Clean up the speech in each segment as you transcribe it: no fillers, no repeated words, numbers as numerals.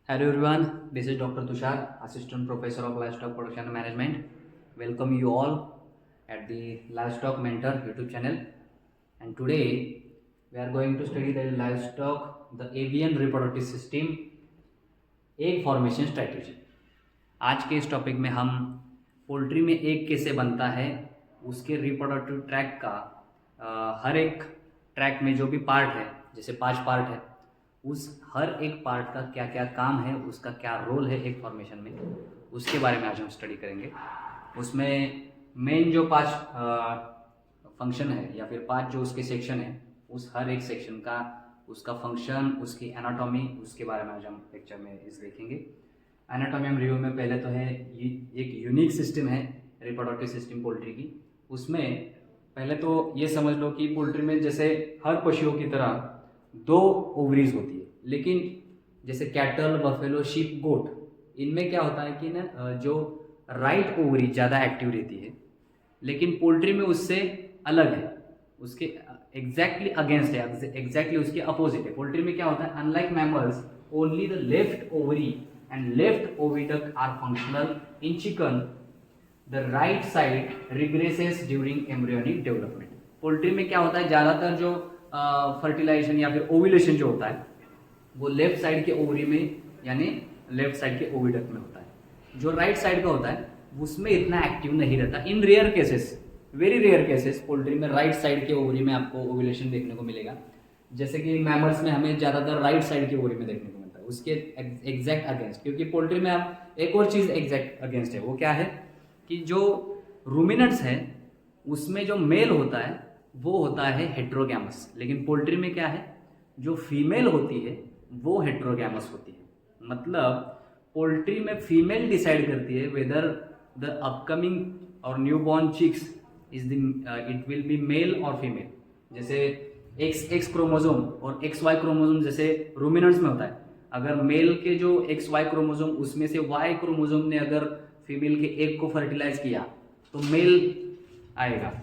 Hello everyone, this is Dr. Tushar, Assistant Professor of Livestock Production and Management. Welcome you all at the Livestock Mentor YouTube channel. And today we are going to study the livestock, the avian reproductive system, egg formation strategy. आज के इस topic में हम poultry में egg कैसे बनता है, उसके रिप्रोडक्टिव ट्रैक का हर एक ट्रैक में जो भी पार्ट है, जैसे 5 पार्ट है, उस हर एक पार्ट का क्या क्या काम है, उसका क्या रोल है एग फॉर्मेशन में, उसके बारे में आज हम स्टडी करेंगे। उसमें मेन जो 5 फंक्शन है या फिर 5 जो उसके सेक्शन है, उस हर एक सेक्शन का उसका फंक्शन, उसकी एनाटॉमी, उसके बारे में आज हम लेक्चर में इस देखेंगे। एनाटॉमी हम रिव्यू में पहले तो है एक यूनिक सिस्टम है रिप्रोडक्टिव सिस्टम पोल्ट्री की। उसमें पहले तो ये समझ लो कि पोल्ट्री में जैसे हर पशुओं की तरह 2 ओवरीज होती है, लेकिन जैसे कैटल, बफेलो, शीप, गोट, इनमें क्या होता है कि ना जो राइट ओवरी ज़्यादा एक्टिव रहती है, लेकिन पोल्ट्री में उससे अलग है, उसके एग्जैक्टली अगेंस्ट है, एग्जैक्टली उसके अपोजिट है। पोल्ट्री में क्या होता है, unlike mammals only the left ovary and left oviduct are functional. In chicken the right side regresses during embryonic development. Poultry में क्या होता है, ज़्यादातर जो फर्टिलाइजेशन या फिर ओव्यूलेशन जो होता है वो लेफ्ट साइड के ओवरी में यानी लेफ्ट साइड के ओविडक्ट में होता है। जो राइट साइड का होता है उसमें इतना एक्टिव नहीं रहता। In rare cases, very rare cases, poultry में राइट साइड के ओवरी में आपको ओव्यूलेशन देखने को मिलेगा। जैसे कि मैमल्स में हमें ज़्यादातर राइट साइड के ओवरी में देखने को मिलता है, उसके एग्जैक्ट अगेंस्ट। क्योंकि पोल्ट्री में आप एक और चीज़ एग्जैक्ट अगेंस्ट है, वो क्या है कि जो रूमिनेंट्स है उसमें जो मेल होता है वो होता है हेट्रोगैमस, लेकिन पोल्ट्री में क्या है, जो फीमेल होती है वो हेट्रोगैमस होती है। मतलब पोल्ट्री में फीमेल डिसाइड करती है वेदर द अपकमिंग और new born chicks is the it will be male और फीमेल। जैसे एक्स क्रोमोजोम और XY क्रोमोजोम जैसे रूमिनेंट्स में होता है, अगर मेल के जो XY क्रोमोजोम उसमें से Y क्रोमोजोम ने अगर फीमेल के एग को फर्टिलाइज किया तो मेल आएगा।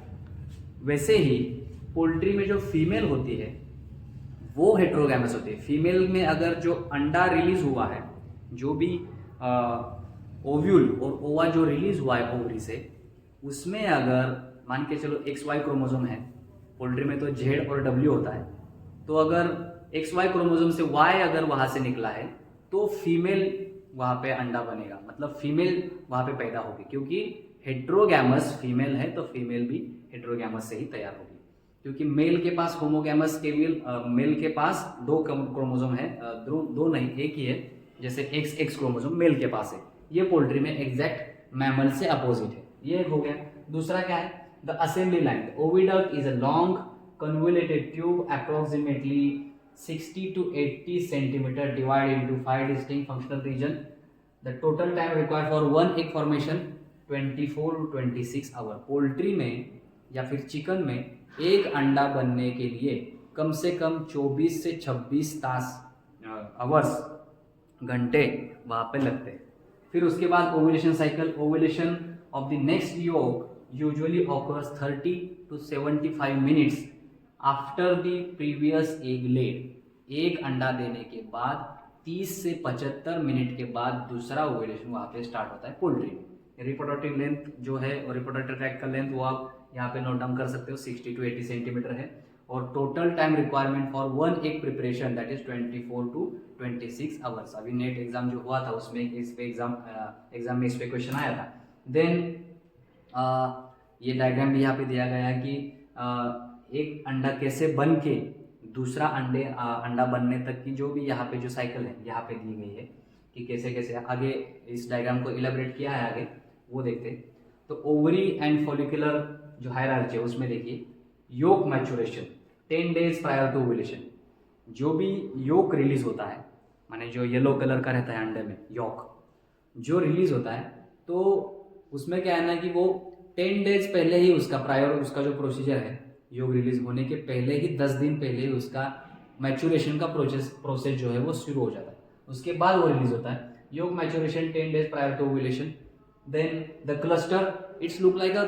वैसे ही पोल्ट्री में जो फीमेल होती है वो हेट्रोगैमस होती है। फीमेल में अगर जो अंडा रिलीज हुआ है, जो भी ओव्यूल और ओवा जो रिलीज हुआ है ओवरी से, उसमें अगर मान के चलो XY क्रोमोजोम है, पोल्ट्री में तो Z और W होता है, तो अगर XY क्रोमोजोम से Y अगर वहां से निकला है तो फीमेल वहां पे अंडा बनेगा, मतलब फीमेल वहां पे पैदा होगी। क्योंकि हेट्रोगैमस फीमेल है तो फीमेल भी हेट्रोगैमस से ही तैयार होगी। क्योंकि मेल के पास होमोगैमस केवल मेल के पास 2 क्रोमोजोम है, दो नहीं, एक ही है। जैसे XX क्रोमोजोम मेल के पास है, ये पोल्ट्री में एग्जैक्ट मैमल से अपोजिट है। ये एक हो गया। दूसरा क्या है, the assembly line. Oviduct is a long convoluted tube approximately 60 to 80 centimeter divided into 5 distinct functional region. The total time required for one egg formation 24 to 26 hour. Poultry में या फिर चिकन में एक अंडा बनने के लिए कम से कम 24 से 26 आवर्स, घंटे वहाँ पे लगते हैं। फिर उसके बाद ovulation cycle. Ovulation of the next yolk usually occurs 30 to 75 minutes after the previous egg laid. एक अंडा देने के बाद 30 से 75 मिनट के बाद दूसरा ओव्यूलेशन वहाँ पे स्टार्ट होता है पोल्ट्री में। रिप्रोडक्टिव लेंथ जो है और रिप्रोडक्टिव ट्रैक का लेंथ वो आप यहाँ पे नोट डाउन कर सकते हो, 60 to 80 सेंटीमीटर है। और total time requirement for one egg preparation that is 24 to 26 hours. अभी नेट एग्जाम जो हुआ था उसमें इस पे एग्जाम में इस पे क्वेश्चन आया था। देन ये डायग्राम भी यहाँ पे दिया गया है कि एक अंडा कैसे बन के दूसरा अंडा बनने तक की जो भी यहाँ पे जो साइकिल है यहाँ पे दी गई है कि कैसे कैसे। आगे इस डायग्राम को इलेबरेट किया है, आगे वो देखते हैं। तो ओवरी एंड फॉलिकुलर जो हायरार्ची है उसमें देखिए, yolk maturation 10 days prior to ovulation. जो भी योक रिलीज होता है, माने जो येलो कलर का रहता है अंडे में योक जो रिलीज होता है, तो उसमें क्या है ना कि वो 10 days पहले ही उसका प्रायर, उसका जो प्रोसीजर है योग रिलीज होने के पहले ही 10 दिन पहले ही उसका मैच्योरेशन का प्रोसेस जो है वो शुरू हो जाता है। उसके बाद वो रिलीज होता है। Yolk maturation 10 days prior to ovulation. Then the cluster, it's look like a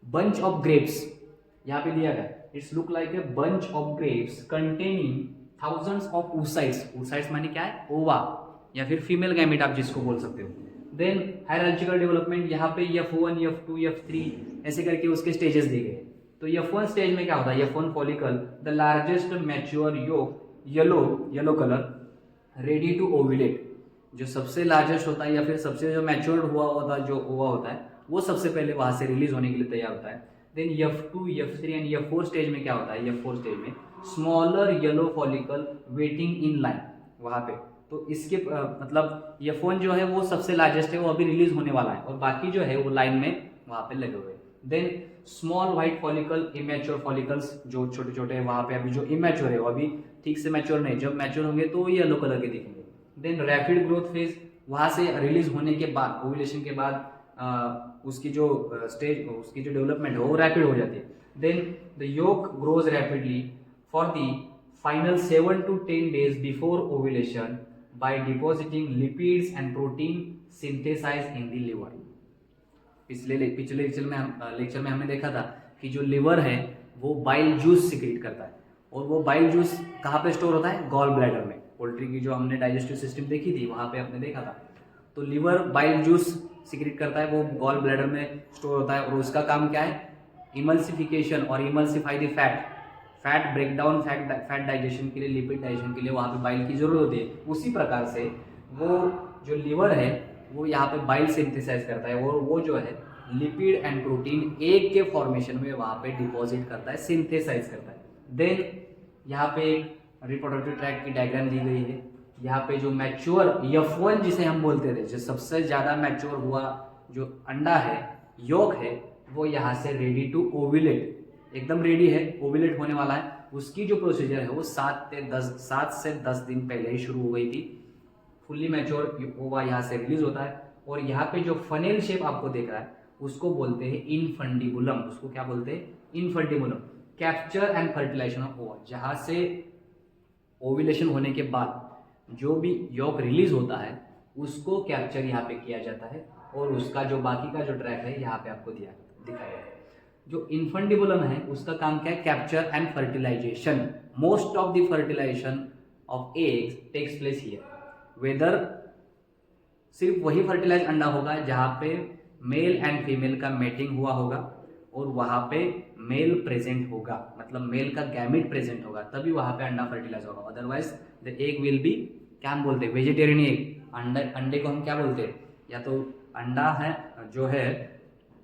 bunch of grapes. यहाँ पे दिया गया, it's look like a bunch of grapes containing thousands of oocytes। oocytes माने क्या है, ओवा या फिर फीमेल गैमेट आप जिसको बोल सकते हो। देन हायरार्चिकल डेवलपमेंट, यहाँ पे F1 F2 F3 ऐसे करके उसके स्टेजेस दिए गए। तो F1 स्टेज में क्या होता है, F1 follicle the largest mature yolk yellow colour ready to ovulate, जो सबसे लार्जेस्ट होता है या फिर सबसे जो मैच्योर्ड हुआ होता है वो सबसे पहले वहां से रिलीज होने के लिए तैयार होता है। Then F2 F3 and F4 stage में क्या होता है, F4 स्टेज में smaller yellow follicle waiting in line वहां पे। तो इसके मतलब F1 जो है वो सबसे लार्जेस्ट है, वो अभी रिलीज होने वाला है, और बाकी जो है वो लाइन में वहां पे लगे हुए हैं। Then small white follicle immature follicles, जो छोटे छोटे हैं वहां पे अभी जो इमेच्योर है वो अभी ठीक से मैच्योर नहीं, जब मैच्योर होंगे तो ये येलो कलर के दिखेंगे। देन रैपिड ग्रोथ फेज, वहां से रिलीज होने के बाद ओव्यूलेशन के बाद उसकी जो स्टेज उसकी जो डेवलपमेंट है वो रैपिड हो जाती है। Then the yolk grows rapidly for the final 7 to 10 days before ovulation by depositing lipids and protein synthesize in the liver. पिछले लेक्चर में हमने देखा था कि जो लिवर है वो बाइल जूस सिक्रीट करता है, और वो बाइल जूस कहाँ पे स्टोर होता है, गॉल ब्लैडर में। पोल्ट्री की जो हमने डाइजेस्टिव सिस्टम देखी थी वहां पे हमने देखा था। तो लिवर बाइल जूस सिक्रीट करता है, वो गॉल ब्लैडर में स्टोर होता है, और उसका काम क्या है, इमल्सिफिकेशन और emulsify the fat breakdown, fat digestion के लिए, लिपिड डाइजेशन के लिए वहाँ पे बाइल की जरूरत होती है। उसी प्रकार से वो जो लिवर है वो यहाँ पे बाइल सिंथेसाइज करता है, और वो जो है लिपिड एंड प्रोटीन एग के फॉर्मेशन में वहाँ पे डिपॉजिट करता है, सिंथेसाइज करता है। देन यहाँ पे एक रिप्रोडक्टिव ट्रैक्ट की डायग्राम दी गई है। यहाँ पे जो मैच्योर F1 जिसे हम बोलते थे, जो सबसे ज्यादा मैच्योर हुआ जो अंडा है, योक है, वो यहाँ से रेडी टू ओव्यूलेट, एकदम रेडी है, ओव्यूलेट होने वाला है। उसकी जो प्रोसीजर है वो 7 से 10 दिन पहले ही शुरू हो गई थी। फुल्ली मैच्योर ओवा यहाँ से रिलीज होता है, और यहाँ पे जो फनेल शेप आपको देख रहा है उसको बोलते हैं इनफंडिबुलम। उसको क्या बोलते हैं, infundibulum. Capture and fertilization of ova, जहाँ से ओव्यूलेशन होने के बाद जो भी योक रिलीज होता है उसको कैप्चर यहाँ पे किया जाता है, और उसका जो बाकी का जो ट्रैक है यहाँ पे आपको दिखाया है। जो इन्फंडिबुलम है उसका काम क्या है, capture and fertilization. Most of the fertilization of eggs takes place here. Whether सिर्फ वही फर्टिलाइज अंडा होगा जहाँ पे मेल एंड फीमेल का मेटिंग हुआ होगा, और वहाँ पे मेल प्रेजेंट होगा, मतलब मेल का गैमेट प्रेजेंट होगा, तभी वहाँ पे अंडा फर्टिलाइज होगा। Otherwise the egg will be, क्या हम बोलते हैं, वेजिटेरियन एग। अंडे को हम क्या बोलते हैं, या तो अंडा है जो है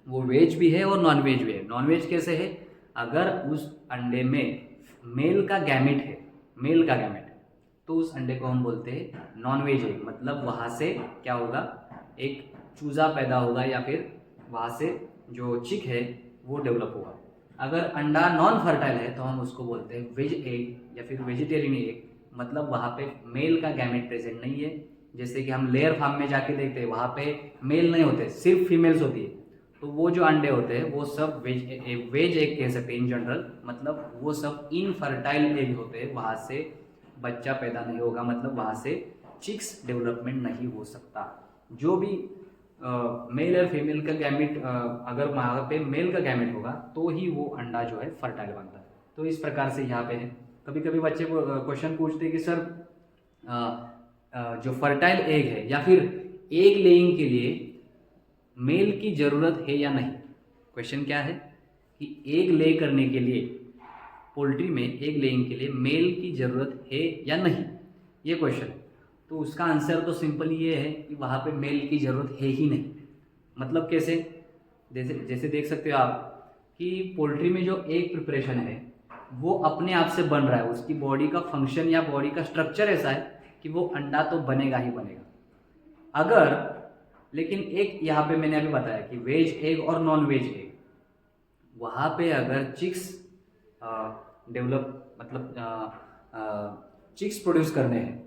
वो वेज भी है और नॉन वेज भी है। नॉन वेज कैसे है, अगर उस अंडे में मेल का गैमेट है, मेल का गैमेट, तो उस अंडे को हम बोलते हैं नॉन वेज एग। मतलब वहाँ से क्या होगा, एक चूजा पैदा होगा, या फिर वहाँ से जो चिक है वो डेवलप होगा। अगर अंडा नॉन फर्टाइल है तो हम उसको बोलते हैं वेज एग या फिर वेजिटेरियन एग, मतलब वहाँ पे मेल का गैमेट प्रेजेंट नहीं है। जैसे कि हम लेयर फार्म में जाके देखते हैं वहाँ पे मेल नहीं होते, सिर्फ फीमेल्स होती है, तो वो जो अंडे होते हैं वो सब वेज एग कह सकते हैं इन जनरल, मतलब वो सब इनफर्टाइल एग होते हैं, वहाँ से बच्चा पैदा नहीं होगा, मतलब वहाँ से चिक्स डेवलपमेंट नहीं हो सकता। जो भी मेल और फीमेल का गैमेट, अगर वहाँ पे मेल का गैमेट होगा तो ही वो अंडा जो है फर्टाइल बनता है। तो इस प्रकार से यहाँ पे है। कभी कभी बच्चे को क्वेश्चन पूछते हैं कि सर जो फर्टाइल एग है या फिर एग लेइंग के लिए मेल की ज़रूरत है या नहीं। क्वेश्चन क्या है कि एग ले करने के लिए, पोल्ट्री में एग लेइंग के लिए मेल की ज़रूरत है या नहीं, ये क्वेश्चन। तो उसका आंसर तो सिंपल ये है कि वहाँ पे मेल की ज़रूरत है ही नहीं। मतलब कैसे, जैसे देख सकते हो आप कि पोल्ट्री में जो एग प्रिपरेशन है वो अपने आप से बन रहा है, उसकी बॉडी का फंक्शन या बॉडी का स्ट्रक्चर ऐसा है कि वो अंडा तो बनेगा ही बनेगा। अगर लेकिन एक यहाँ पे मैंने अभी बताया कि वेज एग और नॉन वेज एग, वहाँ पे अगर चिक्स डेवलप, मतलब चिक्स प्रोड्यूस करने हैं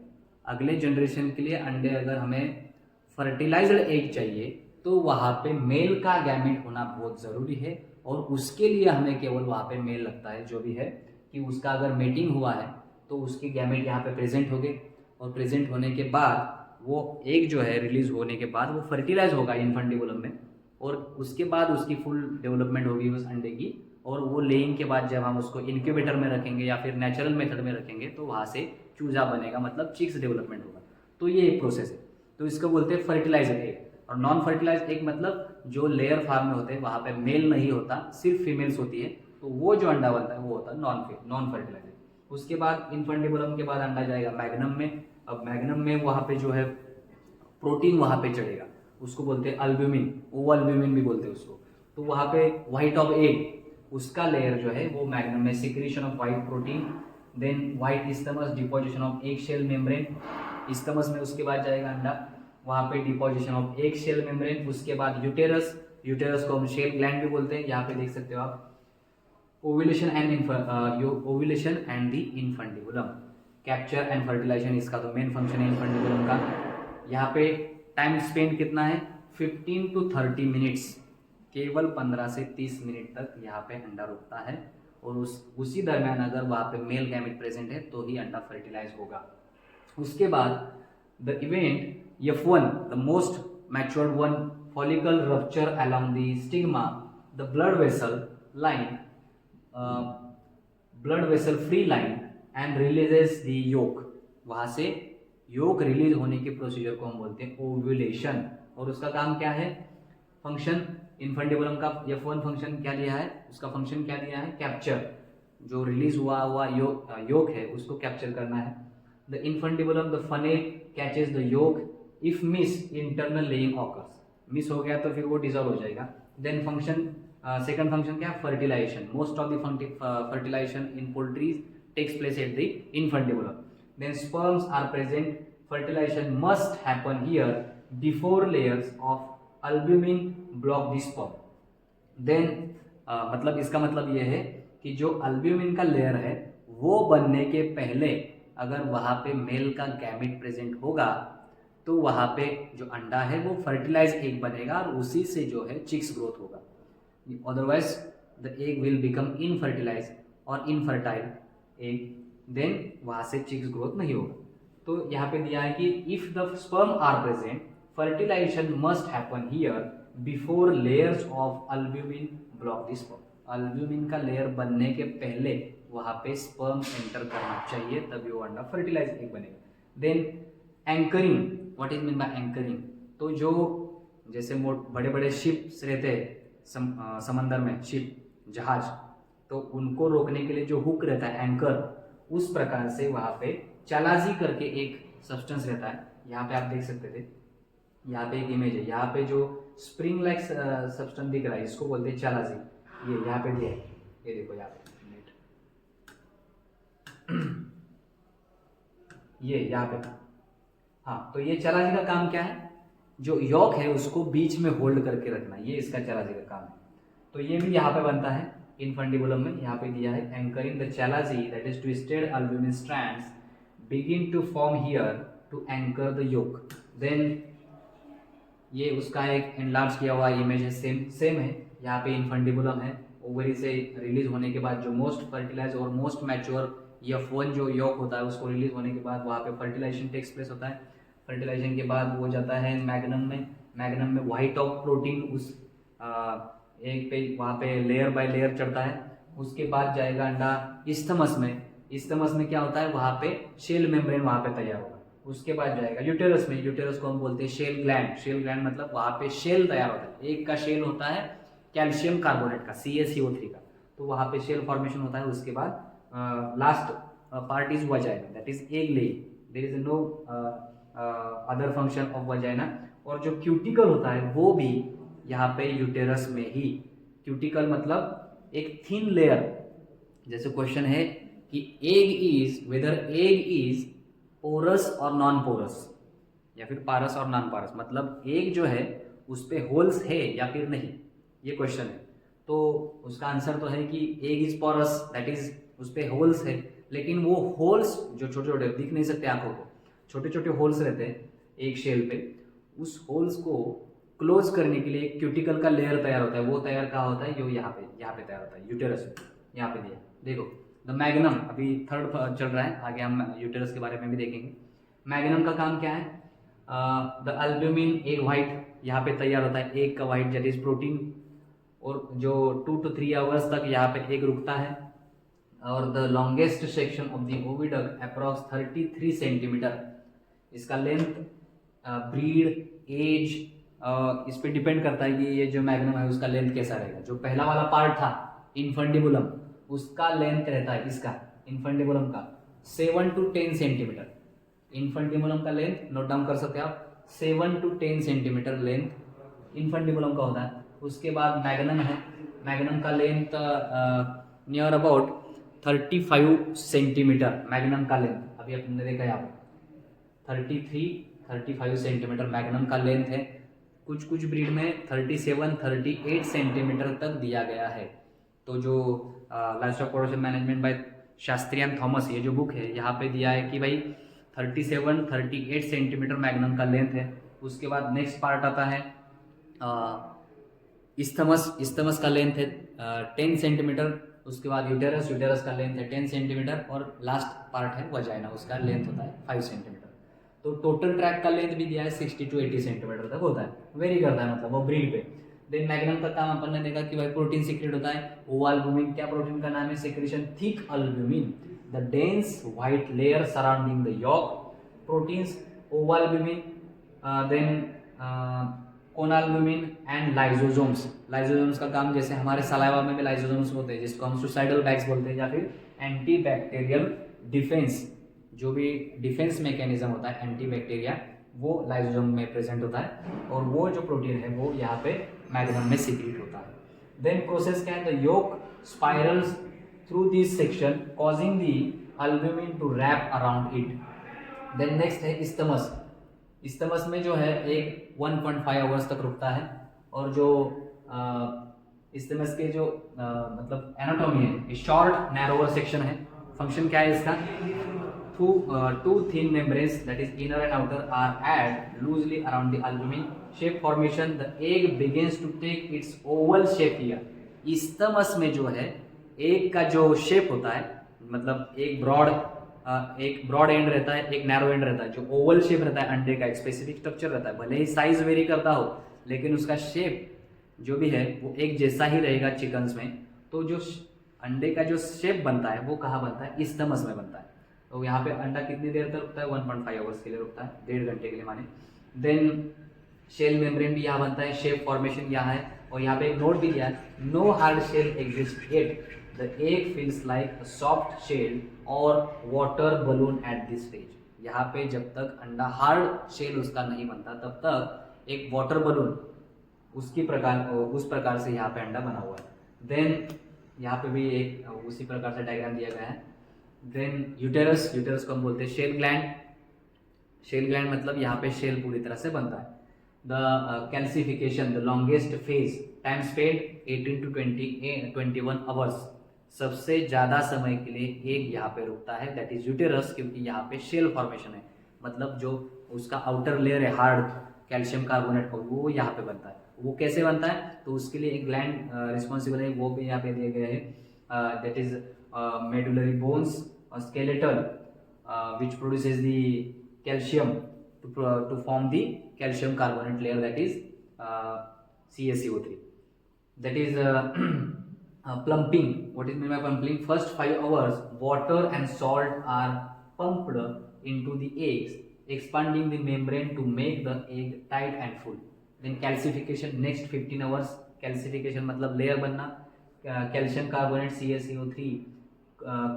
अगले जनरेशन के लिए, अंडे अगर हमें फर्टिलाइज्ड एग चाहिए तो वहाँ पे मेल का गैमेट होना बहुत ज़रूरी है, और उसके लिए हमें केवल वहाँ पे मेल लगता है, जो भी है कि उसका अगर मेटिंग हुआ है तो उसके गैमेट यहाँ पे प्रेजेंट हो गए, और प्रेजेंट होने के बाद वो एग जो है रिलीज होने के बाद वो फर्टिलाइज होगा इनफंडिबुलम में, और उसके बाद उसकी फुल डेवलपमेंट होगी उस अंडे की, और वो लेइंग के बाद जब हम उसको इनक्यूबेटर में रखेंगे या फिर नेचुरल मेथड में रखेंगे तो वहाँ से चूजा बनेगा, मतलब चिक्स डेवलपमेंट होगा। तो ये एक प्रोसेस है। तो इसको बोलते हैं फर्टिलाइज्ड एग। और नॉन फर्टिलाइज्ड एग मतलब जो लेयर फार्म में होते हैं वहाँ पे मेल नहीं होता, सिर्फ फीमेल्स होती है, तो वो जो अंडा बनता है वो होता है नॉन फर्टिलाइज्ड एग। उसके बाद इन्फेंटिबुलम के बाद अंडा जाएगा मैग्नम में। अब मैग्नम में वहाँ पे जो है प्रोटीन वहाँ पे चढ़ेगा, उसको बोलते हैं अल्ब्यूमिन, ओ अल्ब्यूमिन भी बोलते हैं उसको। तो वहाँ पे व्हाइट ऑफ एग उसका लेयर जो है वो मैग्नम में secretion of white protein, then white isthmus, deposition of egg shell membrane isthmus में। उसके बाद जाएगा अंडा, वहाँ पे deposition of egg shell membrane. उसके बाद यूटेरस, यूटेरस को हम शेल ग्लैंड भी बोलते हैं, यहाँ पे देख सकते हो आप। Ovulation and the infundibulum, capture and fertilization इसका तो मेन फंक्शन है इन्फेंटिबुलम का। यहाँ पे टाइम स्पेंड कितना है 15 to 30 मिनट्स, केवल 15 से 30 मिनट तक यहाँ पे अंडा रुकता है। और उसी दरम्यान अगर वहाँ पे मेल गैमेट प्रेजेंट है तो ही अंडा फर्टिलाइज होगा। उसके बाद the event F1, the most matured one, follicle rupture along the stigma, the blood vessel free line and releases the yolk। वहाँ से योक रिलीज होने के प्रोसीजर को हम बोलते हैं ओव्यूलेशन। और उसका काम क्या है, फंक्शन इन्फेंटिबुलम का F1 फंक्शन क्या दिया है, उसका फंक्शन क्या दिया है, कैप्चर, जो रिलीज हुआ योक है उसको कैप्चर करना है। The infundibulum the funnel catches the yolk, if miss internal laying occurs, miss हो गया तो फिर वो डिजॉल्व हो जाएगा। देन फंक्शन सेकंड फंक्शन क्या है, fertilization. Most of the fertilization in poultries takes place at the infundibulum. Then sperms are present, fertilization must happen here before layers of albumin block the sperm. Then मतलब इसका मतलब ये है कि जो albumin का लेयर है वो बनने के पहले अगर वहाँ पे मेल का गैमेट प्रेजेंट होगा तो वहाँ पे जो अंडा है वो फर्टिलाइज एग बनेगा और उसी से जो है चिक्स ग्रोथ होगा। Otherwise the egg will become infertilize और इनफर्टाइल एग, देन वहाँ से चिक्स ग्रोथ नहीं होगा। तो यहाँ पे दिया है कि if the sperm are present, fertilization must happen here before layers of albumin block the sperm. Albumin का लेयर बनने के पहले वहाँ पे स्पर्म एंटर करना चाहिए, तभी वो अंडा फर्टिलाइज एग बनेगा। Then anchoring, what is mean by anchoring, तो जो जैसे बड़े बड़े शिप्स रहते हैं समंदर में, शिप जहाज, तो उनको रोकने के लिए जो हुक रहता है एंकर, उस प्रकार से वहाँ पे चालाजी करके एक सब्सटेंस रहता है। यहाँ पे आप देख सकते थे, यहाँ पे एक इमेज है, यहाँ पे जो स्प्रिंग लाइक सब्सटेंस दिख रहा है इसको बोलते हैं चालाजी। ये यहाँ पे दिया है, ये देखो यहाँ पे ये यहाँ पे, हाँ, तो ये चालाजी का काम क्या है, जो यॉक है उसको बीच में होल्ड करके रखना, ये इसका चालाजी का काम है। तो ये भी यहाँ पे बनता है इन्फेंटिबुलम में, यहाँ पे दिया है anchoring the chalazae that is twisted albumin strands begin to form here to anchor the yolk. Then ये उसका एक एनलार्ज किया हुआ इमेज है, सेम है। यहाँ पे इन्फेंटिबुलम है, ओवरी से रिलीज होने के बाद जो मोस्ट फर्टिलाइज और मोस्ट मैच्योर F1 जो यॉक होता है उसको रिलीज होने के बाद वहाँ पे फर्टिलाइजेशन टेक्स प्लेस होता है। फर्टिलाइजेशन के बाद वो जाता है मैग्नम में, मैग्नम में व्हाइट ऑफ प्रोटीन उस एक पे वहाँ पे लेयर बाय लेयर चढ़ता है। उसके बाद जाएगा अंडा इस्थमस में, इस्थमस में क्या होता है, वहाँ पे शेल मेम्ब्रेन वहाँ पे तैयार होगा। उसके बाद जाएगा यूटेरस में, यूटेरस को हम बोलते हैं शेल ग्लैंड, शेल ग्लैंड मतलब वहाँ पे शेल तैयार होता है। एक का शेल होता है कैल्शियम कार्बोनेट का CaCO3 का, तो वहाँ पे शेल फॉर्मेशन होता है। उसके बाद last part is vagina, that is egg laying, there is no other function of vagina. और जो क्यूटिकल होता है वो भी यहाँ पे यूटेरस में ही, क्यूटिकल मतलब एक थिन लेयर। जैसे क्वेश्चन है कि egg is whether egg is porous और नॉन पोरस, या फिर पारस और नॉन पारस, मतलब एग जो है उस पे होल्स है या फिर नहीं, ये क्वेश्चन है। तो उसका आंसर तो है कि egg is porous, that is उस पे होल्स है, लेकिन वो होल्स जो छोटे छोटे दिख नहीं सकते आंखों को, छोटे छोटे होल्स रहते हैं एक शेल पे, उस होल्स को क्लोज करने के लिए एक क्यूटिकल का लेयर तैयार होता है। वो तैयार कहाँ होता है, जो यहाँ पे तैयार होता है यूटेरस में, यहाँ पे दिया देखो। द मैग्नम अभी थर्ड चल रहा है, आगे हम यूटेरस के बारे में भी देखेंगे। मैग्नम का काम क्या है, द अल्ब्यूमिन एग व्हाइट यहाँ पे तैयार होता है, एग का व्हाइट दैट इज प्रोटीन, और जो 2 to 3 आवर्स तक यहाँ पे एग रुकता है। और the longest section of the oviduct approx 33 centimetre, इसका लेंथ ब्रीड, एज, इस पे डिपेंड करता है कि ये जो मैग्नम है उसका लेंथ कैसा रहेगा। जो पहला वाला पार्ट था इन्फंडिबुलम, उसका लेंथ रहता है, इसका इन्फंडिबुलम का 7 to 10 सेंटीमीटर। इन्फंडिबुलम का लेंथ नोट डाउन कर सकते हैं आप, 7 to 10 सेंटीमीटर लेंथ इन्फंडिबुलम का होता है। उसके बाद मैग्नम है, मैग्नम का length near about 35 centimetre magnum का लेंथ। अभी आपने देखा यहाँ पे 35 सेंटीमीटर मैग्नम का लेंथ है। कुछ कुछ ब्रीड में 37-38 सेंटीमीटर तक दिया गया है। तो जो livestock production management by Shastri and Thomas, ये जो बुक है यहाँ पे दिया है कि भाई 37-38 सेंटीमीटर मैग्नम का लेंथ है। उसके बाद नेक्स्ट पार्ट आता है इस्थमस का लेंथ है 10 सेंटीमीटर। उसके बाद यूटेरस का लेंथ है 10 सेंटीमीटर और लास्ट पार्ट है वजाइना, उसका लेंथ होता है 5 सेंटीमीटर। तो टोटल ट्रैक का लेंथ भी दिया है 60 to 80 सेंटीमीटर तक होता है, वेरी करता है मतलब वो ब्रीड पे। देन मैग्नम का काम अपन ने देखा कि भाई प्रोटीन सीक्रेट होता है, ओवा अल्ब्यूमिन। क्या प्रोटीन का नाम है? Secretion thick albumin, the dense white layer surrounding the yolk. Proteins ovalbumin, then conalbumin and lysosomes. Lysosomes का काम, जैसे हमारे सलाइवा में भी लाइजोसोम्स होते हैं जिसको हम सुसाइडल बैग्स बोलते हैं, या फिर एंटी बैक्टीरियल डिफेंस, जो भी डिफेंस मैकेनिज्म होता है एंटी बैक्टीरिया, वो लाइजोसोम में प्रेजेंट होता है और वो जो प्रोटीन है वो यहाँ पे मैग्नम में सीक्रेट होता है। देन प्रोसेस क्या है? The yolk spirals through this section causing the albumin to wrap around it. Then next है इस्थमस। इस्थमस में जो है एक 1.5 आवर्स तक रुकता है। और जो इस्थमस के जो मतलब एनाटॉमी है, शॉर्ट नैरोवर सेक्शन है। फंक्शन क्या है इसका? Two thin membranes, that is inner and outer, are added loosely around the albumin. Shape formation, the egg begins to take its oval shape here. Isthmus में जो है egg का जो shape होता है, मतलब एक ब्रॉड एंड रहता है, एक नैरो एंड रहता है। जो ओवल शेप रहता है अंडे का, एक स्पेसिफिक स्ट्रक्चर रहता है, भले ही साइज वेरी करता हो लेकिन उसका शेप जो भी है वो एक जैसा ही रहेगा चिकन्स में। तो जो अंडे का जो शेप बनता है वो कहाँ बनता है? इस्थमस में बनता है। तो यहाँ पे अंडा कितनी देर तक रुकता है? 1.5 आवर्स के लिए रुकता है, 1.5 घंटे के लिए माने। देन शेल मेम्ब्रेन भी यहाँ बनता है, शेप फॉर्मेशन यहाँ है। और यहाँ पे एक नोट भी दिया है, no hard shell exist yet, the egg feels like a soft shell और water balloon at this stage. यहाँ पे जब तक अंडा हार्ड शेल उसका नहीं बनता तब तक एक वाटर बलून उस प्रकार से यहाँ पे अंडा बना हुआ है। देन यहाँ पे भी एक उसी प्रकार से डायग्राम दिया गया है। देन यूटेरस को हम बोलते हैं शेल ग्लैंड मतलब यहाँ पे शेल पूरी तरह से बनता है। The calcification, the longest phase, time spend 18 to 21 hours. सबसे ज़्यादा समय के लिए एग यहाँ पे रुकता है, दैट इज यूटेरस, क्योंकि यहाँ पे शेल फॉर्मेशन है, मतलब जो उसका आउटर लेयर है हार्ड कैल्शियम कार्बोनेट का, वो यहाँ पे बनता है। वो कैसे बनता है? तो उसके लिए एक ग्लैंड रिस्पॉन्सिबल है, वो भी यहाँ पे दिए गए हैं, that is medullary bones skeletal which produces the calcium to form the calcium carbonate layer, that is CaCO3. That is plumping. What is meant by plumping? First 5 hours water and salt are pumped into the eggs, expanding the membrane to make the egg tight and full. Then calcification, next 15 hours. Calcification मतलब layer बनना, calcium carbonate CaCO3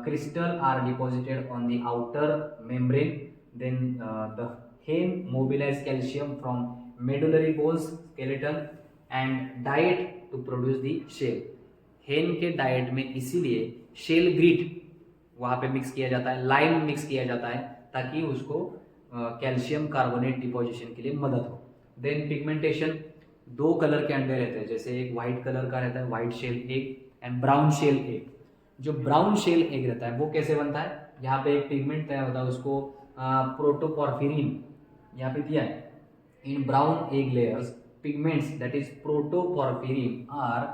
crystal are deposited on the outer membrane. Then the hen mobilize calcium from medullary bones skeleton and diet to produce the shell. hen के diet में इसीलिए shell greet वहाँ पे mix किया जाता है, lime mix किया जाता है ताकि उसको कैल्शियम कार्बोनेट डिपोजिशन के लिए मदद हो। देन पिगमेंटेशन, 2 कलर के अंडे रहते हैं, जैसे एक वाइट कलर का रहता है white shell egg and brown shell egg. जो ब्राउन शेल एग रहता है वो कैसे बनता है? यहाँ पे एक पिगमेंट तैयार होता है, उसको प्रोटोपॉर्फिरिन यहाँ पे दिया है। In brown egg layers pigments that is protoporphyrin are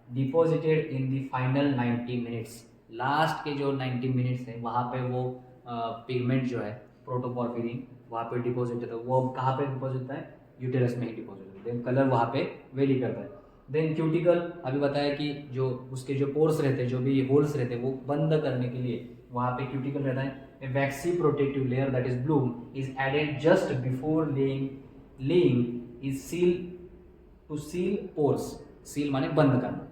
deposited in the final 90 minutes. Last के जो 90 मिनट्स है वहाँ पे वो पिगमेंट जो है प्रोटोपॉर्फिरिन वहाँ पे डिपोजिट होता है। वो कहाँ पे डिपोजिट होता है? यूटेरस में ही डिपोजिट होता है। देन कलर वहाँ पे वेरी करता है। देन क्यूटिकल, अभी बताया कि जो उसके जो पोर्स रहते हैं, जो भी होल्स रहते हैं, वो बंद करने के लिए वहाँ पे क्यूटिकल रहता है। A waxy protective layer that is bloom is added just before laying laying is seal to seal pores, seal माने बंद करना,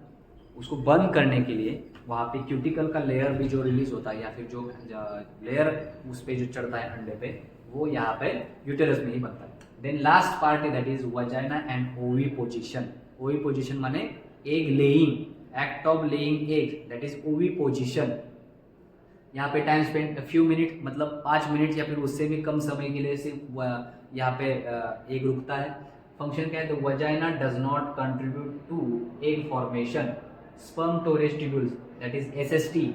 उसको बंद करने के लिए वहाँ पे क्यूटिकल का लेयर भी जो रिलीज होता है या फिर जो लेयर उस पे जो चढ़ता है अंडे पे, वो यहाँ पे यूटेरस में ही बनता है। Then last part that is vagina and oviposition. Oviposition माने egg laying, act of laying egg, that is oviposition. यहाँ पे टाइम स्पेंड फ्यू मिनट, मतलब 5 मिनट या फिर उससे भी कम समय के लिए सिर्फ यहाँ पे एग रुकता है। फंक्शन क्या है, तो vagina does not contribute to egg formation. Sperm storage tubules that is SST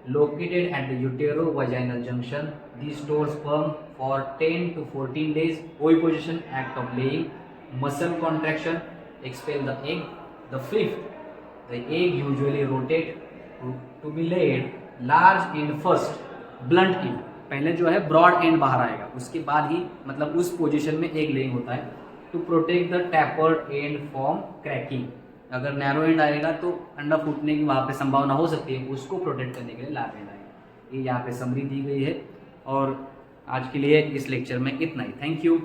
located at the utero-vaginal junction. These store sperm for 10 to 14 days. Oviposition, act of laying, muscle contraction, expel the egg. The fifth, the egg usually rotate to be laid large end first, blunt end. पहले जो है broad and बाहर आएगा, उसके बाद ही मतलब उस position में एग लेइंग होता है। To protect the tapered end from cracking, अगर नैरो एंड आएगा तो अंडा फूटने की वहाँ पे संभावना हो सकती है, उसको प्रोटेक्ट करने के लिए लार्ज एंड आएगा। ये यहाँ पे समरी दी गई है। और आज के लिए इस लेक्चर में इतना ही। Thank you.